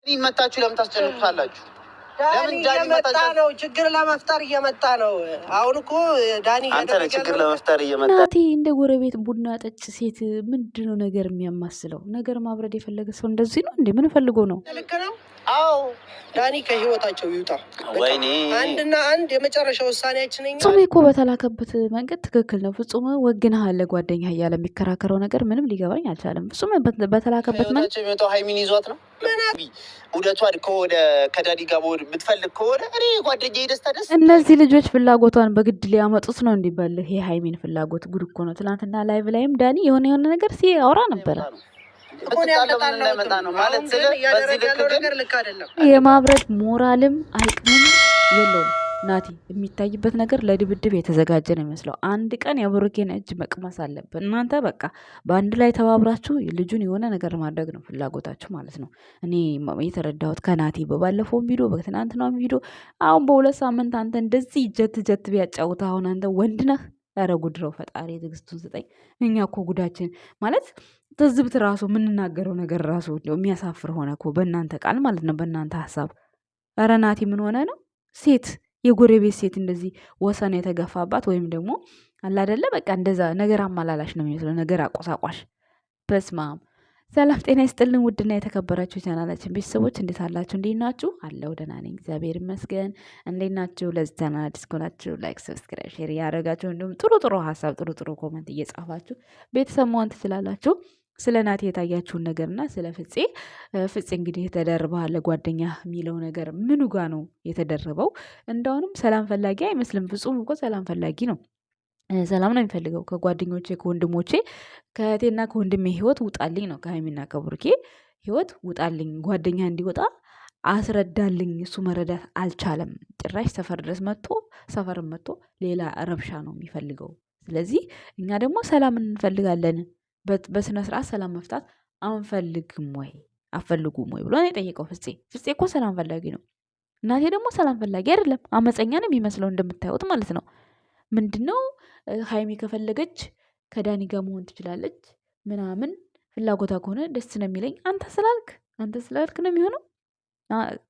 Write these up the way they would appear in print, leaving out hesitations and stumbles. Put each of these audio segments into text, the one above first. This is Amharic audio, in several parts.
ይመጣችሁ ለምን ታስጨንቁታላችሁ? ዳኒ እየመጣ ነው። ችግር ለመፍጠር እየመጣ ነው። አሁን እኮ ዳኒ አንተ ችግር ለመፍጠር እየመጣ ናቲ እንደ ጎረቤት ቡና ጠጭ ሴት ምንድነው ነገር የሚያማስለው ነገር ማብረድ የፈለገ ሰው እንደዚህ ነው እንዴ? ምን ፈልጎ ነው? ልክ ነው። አዎ ዳኒ ከህይወታቸው ይውጣ። ወይኔ አንድና አንድ የመጨረሻ ውሳኔያችን ነኝ። ፍጹም እኮ በተላከበት መንገድ ትክክል ነው። ፍጹም ወግነህ አለ ጓደኛ እያለ የሚከራከረው ነገር ምንም ሊገባኝ አልቻለም። ፍጹም በተላከበት መንገድ የሚመጣው ሃይሚን ይዟት ነው። ውደቷን ከወደ ከዳዲ ጋር ወደ የምትፈልግ ከሆነ እኔ ጓደኛዬ ደስታ ደስ እነዚህ ልጆች ፍላጎቷን በግድ ሊያመጡት ነው እንዲባል ይሄ ሃይሚን ፍላጎት ጉድ እኮ ነው። ትናንትና ላይቭ ላይም ዳኒ የሆነ ነገር ሲያወራ ነበረ። የማብረድ ሞራልም አቅምም የለውም። ናቲ የሚታይበት ነገር ለድብድብ የተዘጋጀ ነው የሚመስለው። አንድ ቀን የብሩኬን እጅ መቅመስ አለብን። እናንተ በቃ በአንድ ላይ ተባብራችሁ ልጁን የሆነ ነገር ማድረግ ነው ፍላጎታችሁ ማለት ነው። እኔ የተረዳሁት ከናቲ በባለፈው ቪዲዮ በትናንትናው ቪዲዮ፣ አሁን በሁለት ሳምንት አንተ እንደዚህ ጀት ቢያጫውት አሁን አንተ ወንድ ነህ? ኧረ ጉድረው ፈጣሪ ትዕግስቱን ስጠኝ። እኛ እኮ ጉዳችን ማለት ትዝብት ራሱ የምንናገረው ነገር ራሱ የሚያሳፍር ሆነ እኮ በእናንተ ቃል ማለት ነው፣ በእናንተ ሀሳብ። ኧረ ናቲ ምን ሆነ ነው? ሴት የጎረቤት ሴት እንደዚህ ወሰን የተገፋባት ወይም ደግሞ አላደለ በቃ እንደዛ ነገር አማላላሽ ነው የሚመስለው፣ ነገር አቆሳቋሽ። በስማም ሰላም ጤና ይስጥልን። ውድና የተከበራችሁ ቻናላችን ቤተሰቦች እንዴት አላችሁ? እንዴት ናችሁ? አለው ደህና ነኝ እግዚአብሔር ይመስገን። እንዴት ናችሁ? ለዚህ ቻናል አዲስ ከሆናችሁ ላይክ፣ ሰብስክራይብ፣ ሼር ያደረጋችሁ እንዲሁም ጥሩ ሀሳብ ጥሩ ኮመንት እየጻፋችሁ ቤተሰብ መሆን ትችላላችሁ። ስለ ናቲ የታያችሁን ነገርና ስለ ፍፄ እንግዲህ የተደርበሃል ጓደኛ የሚለው ነገር ምኑ ጋ ነው የተደረበው? እንደውንም ሰላም ፈላጊ አይመስልም። ፍጹም እኮ ሰላም ፈላጊ ነው። ሰላም ነው የሚፈልገው። ከጓደኞቼ ከወንድሞቼ ከእህቴና ከወንድሜ ህይወት ውጣልኝ ነው። ከሀይሚና ከብሩኬ ህይወት ውጣልኝ፣ ጓደኛ እንዲወጣ አስረዳልኝ። እሱ መረዳት አልቻለም። ጭራሽ ሰፈር ድረስ ሰፈርም መጥቶ ሌላ ረብሻ ነው የሚፈልገው። ስለዚህ እኛ ደግሞ ሰላም እንፈልጋለን። በስነ ስርዓት ሰላም መፍታት አንፈልግም ወይ አፈልጉም ወይ ብሎ ነው የጠየቀው ፍፄ እኮ ሰላም ፈላጊ ነው። እናቴ ደግሞ ሰላም ፈላጊ አይደለም፣ አመፀኛ ነው የሚመስለው እንደምታዩት ማለት ነው። ምንድነው ሀይሚ ከፈለገች ከዳኒ ጋር መሆን ትችላለች ምናምን፣ ፍላጎታ ከሆነ ደስ ነው የሚለኝ። አንተ ስላልክ ነው የሚሆነው።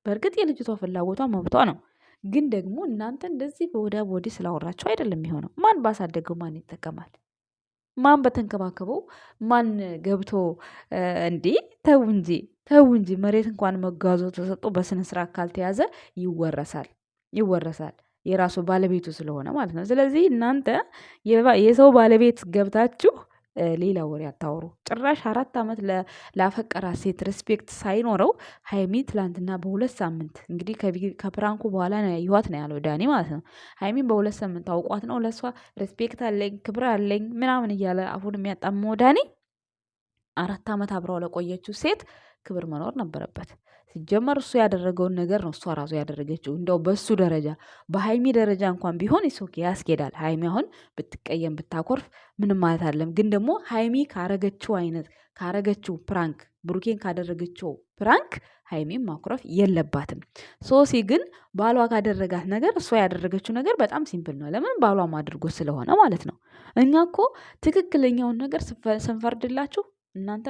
በእርግጥ የልጅቷ ፍላጎቷ መብቷ ነው፣ ግን ደግሞ እናንተ እንደዚህ በወዲያ በወዲህ ስላወራቸው አይደለም የሚሆነው። ማን ባሳደገው ማን ይጠቀማል? ማን በተንከባከበው ማን ገብቶ እንዴ? ተው እንጂ መሬት እንኳን መጋዞ ተሰጥቶ በስነ ስርዓት ካልተያዘ ይወረሳል የራሱ ባለቤቱ ስለሆነ ማለት ነው። ስለዚህ እናንተ የሰው ባለቤት ገብታችሁ ሌላ ወሬ አታወሩ። ጭራሽ 4 ዓመት ላፈቀራት ሴት ሬስፔክት ሳይኖረው ሀይሚ ትላንትና በ2 ሳምንት እንግዲህ ከፕራንኩ በኋላ ይዋት ነው ያለው ዳኒ ማለት ነው። ሀይሚን በ2 ሳምንት አውቋት ነው ለእሷ ሬስፔክት አለኝ ክብር አለኝ ምናምን እያለ አፉን የሚያጣመው ዳኒ 4 ዓመት አብረው ለቆየችው ሴት ክብር መኖር ነበረበት። ሲጀመር እሱ ያደረገውን ነገር ነው እሷ ራሱ ያደረገችው። እንደው በሱ ደረጃ በሀይሚ ደረጃ እንኳን ቢሆን ይሶኬ ያስኬዳል። ሀይሚ አሁን ብትቀየም ብታኮርፍ ምንም ማለት አይደለም። ግን ደግሞ ሀይሚ ካረገችው ፕራንክ ብሩኬን ካደረገችው ፕራንክ ሀይሚም ማኩረፍ የለባትም። ሶሲ ግን ባሏ ካደረጋት ነገር እሷ ያደረገችው ነገር በጣም ሲምፕል ነው። ለምን ባሏም አድርጎ ስለሆነ ማለት ነው። እኛ እኮ ትክክለኛውን ነገር ስንፈርድላችሁ እናንተ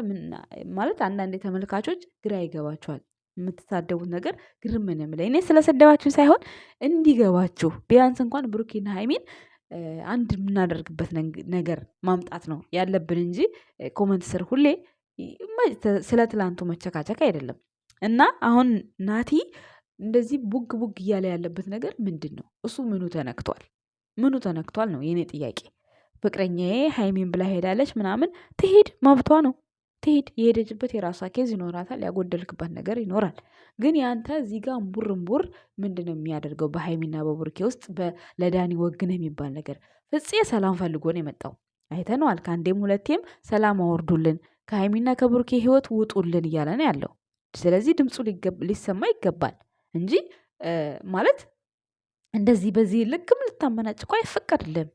ማለት አንዳንድ ተመልካቾች ግራ ይገባችኋል። የምትሳደቡት ነገር ግርም ነው የሚለኝ። እኔ ስለሰደባችሁ ሳይሆን እንዲገባችሁ ቢያንስ እንኳን ብሩኬና ሀይሚን አንድ የምናደርግበት ነገር ማምጣት ነው ያለብን እንጂ ኮመንት ስር ሁሌ ስለ ትላንቱ መቸካቸክ አይደለም። እና አሁን ናቲ እንደዚህ ቡግ እያለ ያለበት ነገር ምንድን ነው? እሱ ምኑ ተነክቷል ነው የኔ ጥያቄ። ፍቅረኛዬ ሀይሚን ብላ ሄዳለች ምናምን ትሄድ፣ መብቷ ነው ትሄድ። የሄደችበት የራሷ ኬዝ ይኖራታል፣ ያጎደልክበት ነገር ይኖራል። ግን ያንተ እዚህ ጋር እምቡር ምንድን ነው የሚያደርገው? በሀይሚና በቡርኬ ውስጥ ለዳኒ ወግነ የሚባል ነገር ፍፄ ሰላም ፈልጎ ነው የመጣው። አይተነዋል። ከአንዴም ሁለቴም ሰላም አወርዱልን፣ ከሀይሚና ከቡርኬ ህይወት ውጡልን እያለ ነው ያለው። ስለዚህ ድምፁ ሊሰማ ይገባል እንጂ ማለት እንደዚህ በዚህ ልክም ልታመናጭቆ አይፈቀድልም።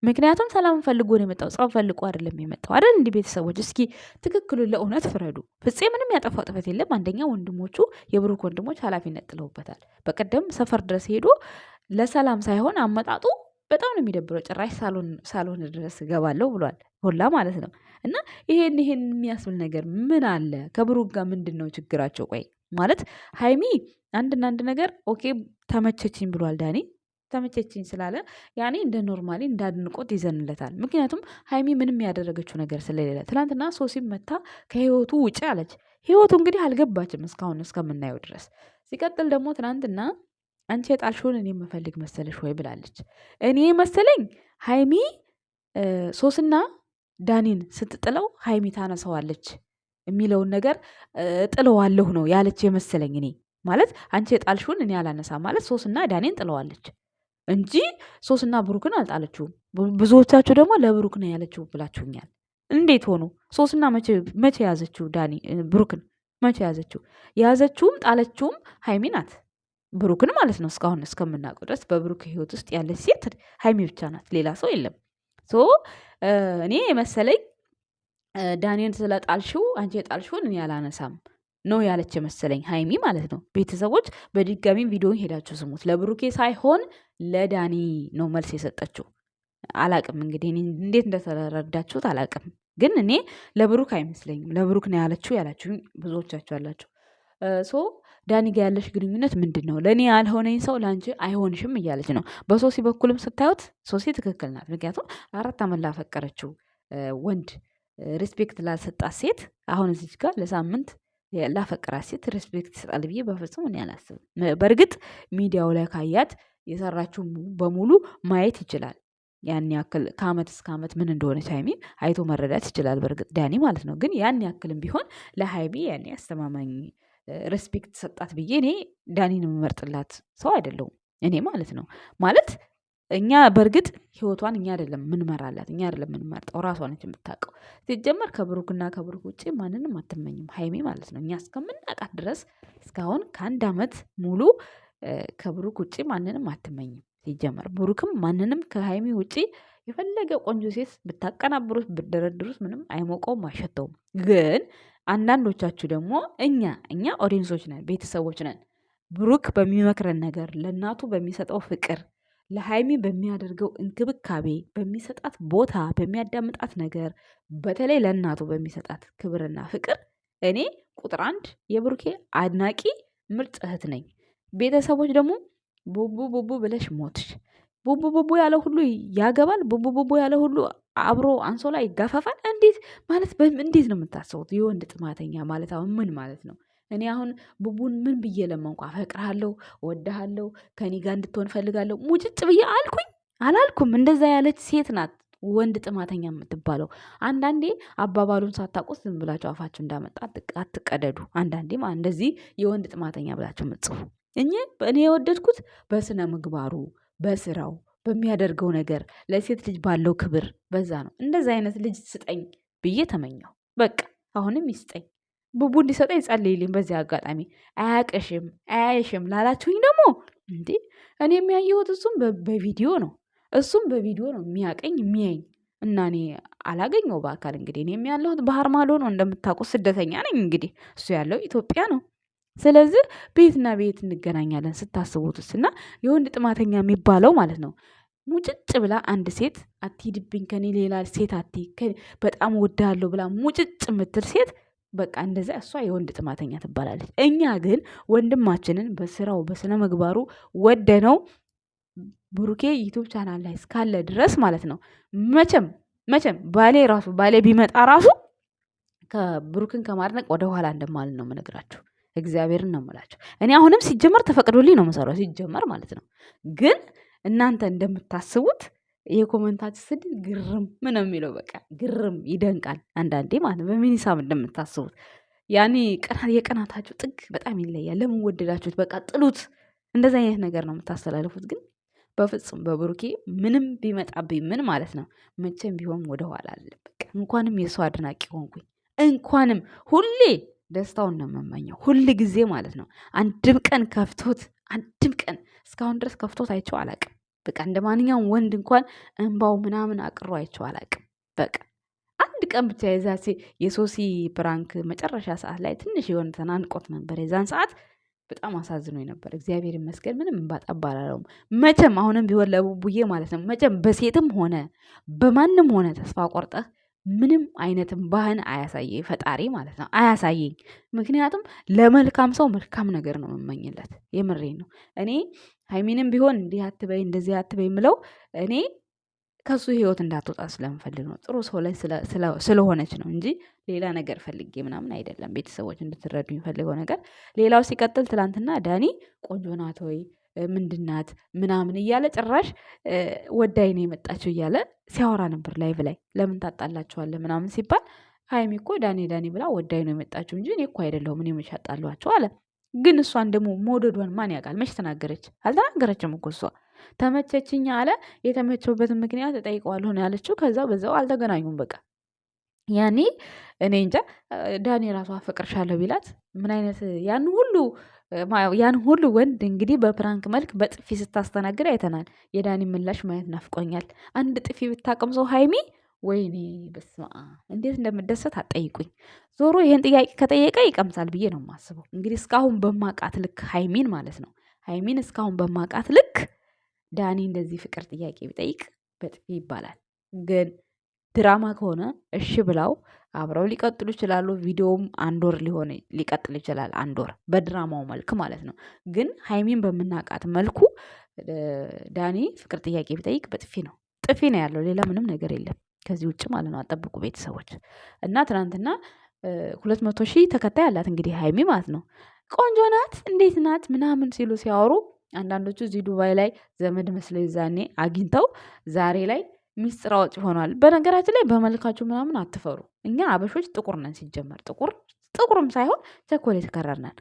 ምክንያቱም ሰላም ፈልጎ ነው የመጣው፣ ጸብ ፈልጎ አይደለም የመጣው አይደል? እንዲህ ቤተሰቦች እስኪ ትክክሉን ለእውነት ፍረዱ። ፍፄ ምንም ያጠፋው ጥፋት የለም። አንደኛ ወንድሞቹ የብሩክ ወንድሞች ኃላፊነት ጥለውበታል። በቀደም ሰፈር ድረስ ሄዶ ለሰላም ሳይሆን አመጣጡ በጣም ነው የሚደብረው። ጭራሽ ሳሎን ድረስ እገባለሁ ብሏል ሁላ ማለት ነው። እና ይሄን የሚያስብል ነገር ምን አለ? ከብሩክ ጋር ምንድን ነው ችግራቸው? ቆይ ማለት ሀይሚ አንድና አንድ ነገር ኦኬ ተመቸችኝ ብሏል ዳኒ። ተመቸችኝ ስላለ ያኔ እንደ ኖርማሊ እንዳድንቆት ይዘንለታል። ምክንያቱም ሀይሚ ምንም ያደረገችው ነገር ስለሌለ ትናንትና ሶሲም መታ ከህይወቱ ውጭ አለች። ህይወቱ እንግዲህ አልገባችም እስካሁን እስከምናየው ድረስ። ሲቀጥል ደግሞ ትናንትና አንቺ የጣልሽውን እኔ የምፈልግ መሰለሽ ወይ ብላለች። እኔ መሰለኝ ሀይሚ ሶስና ዳኒን ስትጥለው ሀይሚ ታነሰዋለች የሚለውን ነገር ጥለዋለሁ ነው ያለች የመሰለኝ። እኔ ማለት አንቺ የጣልሽውን እኔ አላነሳ ማለት ሶስና ዳኒን ጥለዋለች እንጂ ሶስና ብሩክን አልጣለችውም። ብዙዎቻችሁ ደግሞ ለብሩክ ነው ያለችው ብላችሁኛል። እንዴት ሆኖ ሶስና መቼ ያዘችው? ዳኒ ብሩክን መቼ ያዘችው? የያዘችውም ጣለችውም ሀይሚ ናት፣ ብሩክን ማለት ነው። እስካሁን እስከምናውቀው ድረስ በብሩክ ህይወት ውስጥ ያለች ሴት ሀይሚ ብቻ ናት፣ ሌላ ሰው የለም። ሶ እኔ የመሰለኝ ዳኒን ስለጣልሽው አንቺ የጣልሽውን እኔ አላነሳም ነው ያለች የመሰለኝ ሀይሚ ማለት ነው። ቤተሰቦች በድጋሚ ቪዲዮን ሄዳችሁ ስሙት። ለብሩኬ ሳይሆን ለዳኒ ነው መልስ የሰጠችው። አላቅም እንግዲህ እንዴት እንደተረዳችሁት አላቅም፣ ግን እኔ ለብሩክ አይመስለኝም። ለብሩክ ነው ያለችው ያላችሁ ብዙዎቻችሁ አላችሁ። ሶ ዳኒ ጋ ያለሽ ግንኙነት ምንድን ነው? ለእኔ ያልሆነኝ ሰው ለአንቺ አይሆንሽም እያለች ነው። በሶሲ በኩልም ስታዩት ሶሲ ትክክል ናት። ምክንያቱም 4 ዓመት ላፈቀረችው ወንድ ሪስፔክት ላልሰጣት ሴት አሁን እዚች ጋር ለሳምንት ላፈቀራት ሴት ሪስፔክት ይሰጣል ብዬ በፍጹም እኔ አላስብም። በእርግጥ ሚዲያው ላይ ካያት የሰራችው በሙሉ ማየት ይችላል። ያን ያክል ከአመት እስከ አመት ምን እንደሆነች ሀይሚ አይቶ መረዳት ይችላል። በእርግጥ ዳኒ ማለት ነው። ግን ያን ያክልም ቢሆን ለሀይሚ ያኔ አስተማማኝ ሬስፔክት ሰጣት ብዬ እኔ ዳኒን የምመርጥላት ሰው አይደለሁም እኔ ማለት ነው። ማለት እኛ በእርግጥ ህይወቷን እኛ አይደለም ምንመራላት፣ እኛ አይደለም ምንመርጠው፣ ራሷ ነች የምታውቀው። ሲጀመር ከብሩክና ከብሩክ ውጭ ማንንም አትመኝም ሀይሚ ማለት ነው። እኛ እስከምናውቃት ድረስ እስካሁን ከ1 ዓመት ሙሉ ከብሩክ ውጭ ማንንም አትመኝም። ሲጀመር ብሩክም ማንንም ከሀይሚ ውጭ የፈለገ ቆንጆ ሴት ብታቀናብሩት ብደረድሩት ምንም አይሞቀውም አይሸተውም። ግን አንዳንዶቻችሁ ደግሞ እኛ ኦዲየንሶች ነን፣ ቤተሰቦች ነን። ብሩክ በሚመክረን ነገር፣ ለእናቱ በሚሰጠው ፍቅር፣ ለሀይሚ በሚያደርገው እንክብካቤ፣ በሚሰጣት ቦታ፣ በሚያዳምጣት ነገር፣ በተለይ ለእናቱ በሚሰጣት ክብርና ፍቅር እኔ ቁጥር 1 የብሩኬ አድናቂ ምርጥ እህት ነኝ። ቤተሰቦች ደግሞ ቡቡ ቡቡ ብለሽ ሞትሽ፣ ቡቡ ቡቡ ያለ ሁሉ ያገባል፣ ቡቡ ቡቡ ያለ ሁሉ አብሮ አንሶላ ይጋፈፋል። እንዴት ማለት እንዴት ነው የምታስቡት? የወንድ ጥማተኛ ማለት አሁን ምን ማለት ነው? እኔ አሁን ቡቡን ምን ብዬ ለመንኳ? አፈቅርሃለሁ፣ ወድሃለሁ፣ ከኔ ጋር እንድትሆን ፈልጋለሁ ሙጭጭ ብዬ አልኩኝ? አላልኩም። እንደዛ ያለች ሴት ናት ወንድ ጥማተኛ የምትባለው። አንዳንዴ አባባሉን ሳታውቁት ዝም ብላችሁ አፋችሁ እንዳመጣ አትቀደዱ። አንዳንዴ እንደዚህ የወንድ ጥማተኛ ብላችሁ የምትጽፉ እኔ የወደድኩት በስነ ምግባሩ፣ በስራው፣ በሚያደርገው ነገር፣ ለሴት ልጅ ባለው ክብር፣ በዛ ነው። እንደዛ አይነት ልጅ ስጠኝ ብዬ ተመኘው። በቃ አሁንም ይስጠኝ። ቡቡ እንዲሰጠኝ ጸልይልኝ። በዚህ አጋጣሚ አያቅሽም አያይሽም ላላችሁኝ ደግሞ እንዴ እኔ የሚያየሁት እሱም በቪዲዮ ነው፣ እሱም በቪዲዮ ነው የሚያቀኝ የሚያኝ እና እኔ አላገኘው በአካል። እንግዲህ እኔ ያለሁት ባህር ማዶ ነው እንደምታውቁት፣ ስደተኛ ነኝ። እንግዲህ እሱ ያለው ኢትዮጵያ ነው። ስለዚህ ቤትና ቤት እንገናኛለን ስታስቡትስ። እና የወንድ ጥማተኛ የሚባለው ማለት ነው ሙጭጭ ብላ አንድ ሴት አትሂድብኝ ከኔ ሌላ ሴት በጣም ወዳለሁ ብላ ሙጭጭ የምትል ሴት በቃ እንደዛ እሷ የወንድ ጥማተኛ ትባላለች። እኛ ግን ወንድማችንን በስራው በስነ ምግባሩ ወደነው ብሩኬ ዩቱብ ቻናል ላይ እስካለ ድረስ ማለት ነው መቼም ባሌ ቢመጣ ራሱ ከብሩክን ከማድነቅ ወደኋላ እንደማልን ነው የምነግራችሁ። እግዚአብሔርን ነው የምላቸው። እኔ አሁንም ሲጀመር ተፈቅዶልኝ ነው የምሰራው ሲጀመር ማለት ነው። ግን እናንተ እንደምታስቡት የኮመንታችሁ ስድብ ግርም ምን የሚለው በቃ ግርም ይደንቃል አንዳንዴ ማለት ነው። በምን ሂሳብ እንደምታስቡት ያኔ የቀናታችሁ ጥግ በጣም ይለያል። ለምን ወደዳችሁት? በቃ ጥሉት። እንደዚ አይነት ነገር ነው የምታስተላልፉት። ግን በፍጹም በብሩኬ ምንም ቢመጣብኝ ምን ማለት ነው መቼም ቢሆን ወደኋላ አለ። በቃ እንኳንም የሰው አድናቂ ሆንኩኝ፣ እንኳንም ሁሌ ደስታውን ነው የምመኘው ሁል ጊዜ ማለት ነው። አንድም ቀን እስካሁን ድረስ ከፍቶት አይቼው አላቅም። በቃ እንደ ማንኛውም ወንድ እንኳን እንባው ምናምን አቅሮ አይቼው አላቅም። በቃ አንድ ቀን ብቻ የሶሲ ፕራንክ መጨረሻ ሰዓት ላይ ትንሽ የሆነ ተናንቆት ነበር። የዛን ሰዓት በጣም አሳዝኖኝ ነበር። እግዚአብሔር ይመስገን ምንም እንባ ጠብ አላለውም። መቼም አሁንም ቢሆን ለቡቡዬ ማለት ነው መቼም በሴትም ሆነ በማንም ሆነ ተስፋ ቆርጠህ ምንም አይነትም ባህን አያሳየኝ ፈጣሪ ማለት ነው፣ አያሳየኝ። ምክንያቱም ለመልካም ሰው መልካም ነገር ነው የምመኝለት። የምሬን ነው። እኔ ሀይሚንም ቢሆን እንዲህ አትበይ እንደዚህ አትበይ የምለው እኔ ከሱ ህይወት እንዳትወጣ ስለምፈልግ ነው። ጥሩ ሰው ላይ ስለሆነች ነው እንጂ ሌላ ነገር ፈልጌ ምናምን አይደለም። ቤተሰቦች እንድትረዱ የሚፈልገው ነገር። ሌላው ሲቀጥል ትላንትና ዳኒ ቆንጆ ናት ወይ ምንድናት ምናምን እያለ ጭራሽ ወዳይ ነው የመጣችው እያለ ሲያወራ ነበር ላይቭ ላይ። ለምን ታጣላችኋለህ ምናምን ሲባል ሀይሚ እኮ ዳኒ ብላ ወዳይ ነው የመጣችው እንጂ እኔ እኮ አይደለሁም እኔ መች አጣሏቸው አለ። ግን እሷን ደግሞ መውደዷን ማን ያውቃል? መች ተናገረች? አልተናገረችም እኮ እሷ። ተመቸችኝ አለ። የተመቸውበትን ምክንያት እጠይቀዋለሁ ነው ያለችው። ከዛ በዛው አልተገናኙም በቃ። ያኔ እኔ እንጃ ዳኒ ራሱ አፈቅርሻለሁ ቢላት ምን አይነት ያን ሁሉ ወንድ እንግዲህ በፕራንክ መልክ በጥፊ ስታስተናግድ አይተናል። የዳኒ ምላሽ ማየት ናፍቆኛል። አንድ ጥፊ ብታቀም ሰው ሀይሚ ወይኔ በስመ አብ እንዴት እንደምደሰት አትጠይቁኝ። ዞሮ ይሄን ጥያቄ ከጠየቀ ይቀምሳል ብዬ ነው የማስበው። እንግዲህ እስካሁን በማቃት ልክ ሀይሚን ማለት ነው ሀይሚን እስካሁን በማቃት ልክ ዳኒ እንደዚህ ፍቅር ጥያቄ ቢጠይቅ በጥፊ ይባላል። ግን ድራማ ከሆነ እሺ ብላው አብረው ሊቀጥሉ ይችላሉ። ቪዲዮም 1 ወር ሊቀጥል ይችላል። 1 ወር በድራማው መልክ ማለት ነው። ግን ሀይሚን በምናቃት መልኩ ዳኒ ፍቅር ጥያቄ ቢጠይቅ በጥፊ ነው። ጥፊ ነው ያለው፣ ሌላ ምንም ነገር የለም ከዚህ ውጭ ማለት ነው። አጠብቁ ቤተሰቦች። እና ትናንትና 200,000 ተከታይ አላት እንግዲህ ሀይሚ ማለት ነው። ቆንጆ ናት እንዴት ናት ምናምን ሲሉ ሲያወሩ አንዳንዶቹ እዚህ ዱባይ ላይ ዘመድ መስለው ይዛኔ አግኝተው ዛሬ ላይ ሚስጥር አውጪ ሆኗል። በነገራችን ላይ በመልካችሁ ምናምን አትፈሩ። እኛ አበሾች ጥቁር ነን ሲጀመር፣ ጥቁርም ሳይሆን ቸኮሌት ከረር ነን።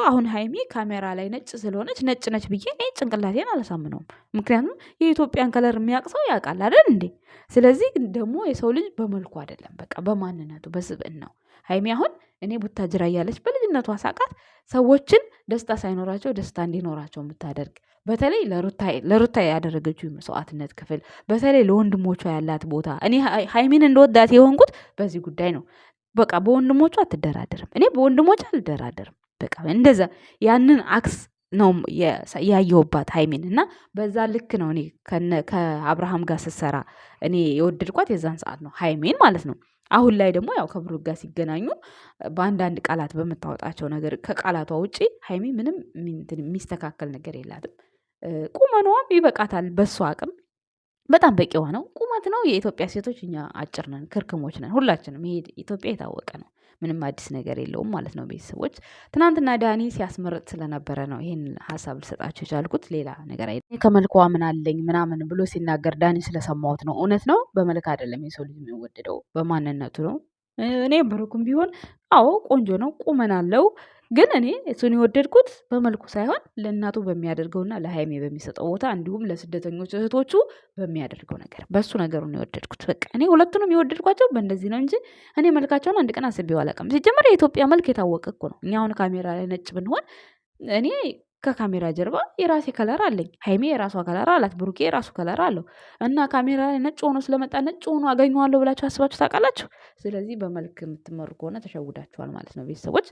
አሁን ሀይሚ ካሜራ ላይ ነጭ ስለሆነች ነጭ ነች ብዬ እኔ ጭንቅላቴን አላሳምነውም። ምክንያቱም የኢትዮጵያን ከለር የሚያውቅ ሰው ያውቃል አይደል እንዴ? ስለዚህ ደግሞ የሰው ልጅ በመልኩ አይደለም በቃ በማንነቱ በስብዕናው። ሀይሚ አሁን እኔ ቡታጅራ እያለች በልጅነቷ ሳቃት ሰዎችን ደስታ ሳይኖራቸው ደስታ እንዲኖራቸው የምታደርግ በተለይ ለሩታ ያደረገችው መስዋዕትነት ክፍል በተለይ ለወንድሞቿ ያላት ቦታ እኔ ሀይሚን እንደወዳት የሆንኩት በዚህ ጉዳይ ነው። በቃ በወንድሞቿ አትደራደርም። እኔ በወንድሞቿ አልደራደርም። በቃ እንደዛ ያንን አክስ ነው ያየሁባት ሀይሚን እና በዛ ልክ ነው እኔ ከአብርሃም ጋር ስትሰራ እኔ የወደድኳት የዛን ሰዓት ነው ሀይሚን ማለት ነው። አሁን ላይ ደግሞ ያው ከብሩክ ጋር ሲገናኙ በአንዳንድ ቃላት በምታወጣቸው ነገር ከቃላቷ ውጪ ሀይሚ ምንም የሚስተካከል ነገር የላትም። ቁመኗም ይበቃታል። በሷ አቅም በጣም በቂዋ ነው። ቁመት ነው። የኢትዮጵያ ሴቶች እኛ አጭር ነን፣ ክርክሞች ነን ሁላችንም። ይሄ ኢትዮጵያ የታወቀ ነው። ምንም አዲስ ነገር የለውም ማለት ነው። ቤተሰቦች ትናንትና ዳኒ ሲያስመርጥ ስለነበረ ነው ይሄን ሀሳብ ልሰጣቸው የቻልኩት። ሌላ ነገር ከመልኳ ምን አለኝ ምናምን ብሎ ሲናገር ዳኒ ስለሰማሁት ነው። እውነት ነው። በመልክ አይደለም የሰው ልጅ የሚወደደው በማንነቱ ነው። እኔ ብሩክም ቢሆን አዎ ቆንጆ ነው፣ ቁመን አለው። ግን እኔ እሱን የወደድኩት በመልኩ ሳይሆን ለእናቱ በሚያደርገውና ለሀይሜ በሚሰጠው ቦታ እንዲሁም ለስደተኞች እህቶቹ በሚያደርገው ነገር በሱ ነገሩን የወደድኩት። በቃ እኔ ሁለቱንም የወደድኳቸው በእንደዚህ ነው እንጂ እኔ መልካቸውን አንድ ቀን አስቤው አላውቅም። ሲጀመር የኢትዮጵያ መልክ የታወቀ እኮ ነው። እኛ አሁን ካሜራ ላይ ነጭ ብንሆን እኔ ከካሜራ ጀርባ የራሴ ከለር አለኝ። ሀይሜ የራሷ ከለር አላት። ብሩኬ የራሱ ከለር አለው እና ካሜራ ላይ ነጭ ሆኖ ስለመጣ ነጭ ሆኖ አገኘዋለሁ ብላችሁ አስባችሁ ታውቃላችሁ? ስለዚህ በመልክ የምትመሩ ከሆነ ተሸውዳችኋል ማለት ነው ቤተሰቦች።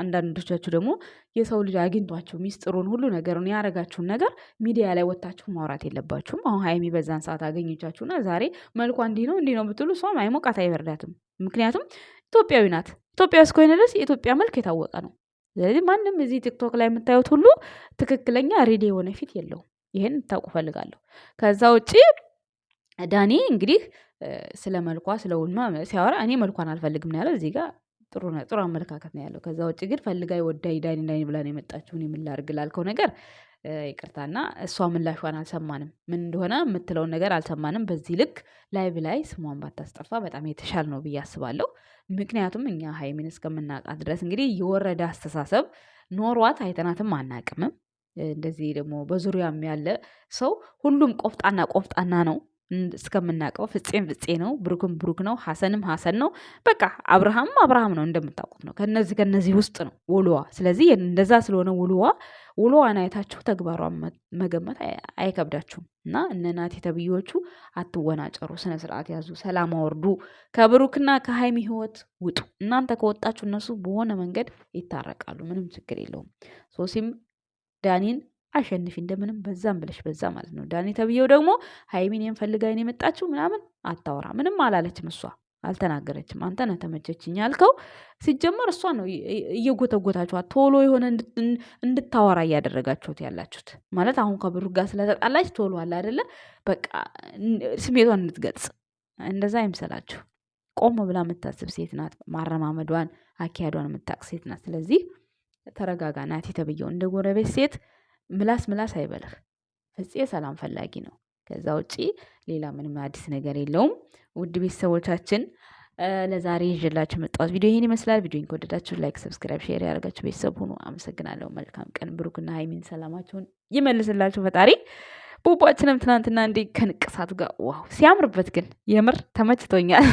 አንዳንዶቻችሁ ደግሞ የሰው ልጅ አግኝቷችሁ ሚስጥሩን ሁሉ ነገሩን ያረጋችሁን ነገር ሚዲያ ላይ ወጥታችሁ ማውራት የለባችሁም። አሁን ሀይሚ በዛን ሰዓት አገኘቻችሁና ዛሬ መልኳ እንዲህ ነው ብትሉ እሷም አይሞቃት አይበርዳትም። ምክንያቱም ኢትዮጵያዊ ናት። ኢትዮጵያ እስከሆነ ድረስ የኢትዮጵያ መልክ የታወቀ ነው። ስለዚህ ማንም እዚህ ቲክቶክ ላይ የምታዩት ሁሉ ትክክለኛ ሬዲ የሆነ ፊት የለውም። ይሄን ታውቁ ፈልጋለሁ። ከዛ ውጪ ዳኒ እንግዲህ ስለ መልኳ ስለ ውልማ ሲያወራ እኔ መልኳን አልፈልግም ነው ያለው። እዚህ ጋር ጥሩ አመለካከት ነው ያለው። ከዛ ውጭ ግን ፈልጋ ወዳይ ዳኒ ብላ ነው የመጣችው። እኔ ምን ላድርግ ላልከው ነገር ይቅርታና እሷ ምላሿን አልሰማንም። ምን እንደሆነ የምትለውን ነገር አልሰማንም። በዚህ ልክ ላይቭ ላይ ስሟን ባታስጠፋ በጣም የተሻለ ነው ብዬ አስባለሁ። ምክንያቱም እኛ ሀይሚን እስከምናውቃት ድረስ እንግዲህ የወረደ አስተሳሰብ ኖሯት አይተናትም አናቅምም። እንደዚህ ደግሞ በዙሪያም ያለ ሰው ሁሉም ቆፍጣና ነው እስከምናውቀው። ፍፄም ፍፄ ነው፣ ብሩክም ብሩክ ነው፣ ሀሰንም ሀሰን ነው። በቃ አብርሃም ነው እንደምታውቁት ነው። ከነዚህ ውስጥ ነው ውሎዋ። ስለዚህ እንደዛ ስለሆነ ውሎዋን አይታችሁ ተግባሯን መገመት አይከብዳችሁም። እና እነ ናቲ ተብዬዎቹ አትወናጨሩ፣ ስነ ስርዓት ያዙ፣ ሰላም አወርዱ፣ ከብሩክና ከሀይሚ ህይወት ውጡ። እናንተ ከወጣችሁ እነሱ በሆነ መንገድ ይታረቃሉ። ምንም ችግር የለውም። ሶሲም ዳኒን አሸንፊ እንደምንም በዛም ብለሽ በዛ ማለት ነው። ዳኒ ተብዬው ደግሞ ሀይሚን የምፈልጋኝ የመጣችው ምናምን አታወራ፣ ምንም አላለችም እሷ አልተናገረችም። አንተ ነህ ተመቸችኝ ያልከው። ሲጀመር እሷ ነው እየጎተጎታችኋት ቶሎ የሆነ እንድታወራ እያደረጋችሁት ያላችሁት ማለት አሁን ከብሩ ጋር ስለተጣላች ቶሎ አለ አይደለ በቃ ስሜቷን እንድትገልጽ እንደዛ አይምሰላችሁ። ቆም ብላ የምታስብ ሴት ናት። ማረማመዷን አካሄዷን የምታውቅ ሴት ናት። ስለዚህ ተረጋጋ ናቲ ተብዬው። እንደ ጎረቤት ሴት ምላስ አይበልህ። ፍፄ ሰላም ፈላጊ ነው። ከዛ ውጪ ሌላ ምንም አዲስ ነገር የለውም። ውድ ቤተሰቦቻችን ለዛሬ ይዤላችሁ የመጣሁት ቪዲዮ ይሄን ይመስላል። ቪዲዮን ከወደዳችሁ ላይክ፣ ሰብስክራይብ፣ ሼር ያደርጋችሁ ቤተሰብ ሁኑ። አመሰግናለሁ። መልካም ቀን። ብሩክና ሀይሚን ሰላማችሁን ይመልስላችሁ ፈጣሪ። ቡቧችንም ትናንትና እንዴ ከንቅሳት ጋር ዋው ሲያምርበት ግን የምር ተመችቶኛል።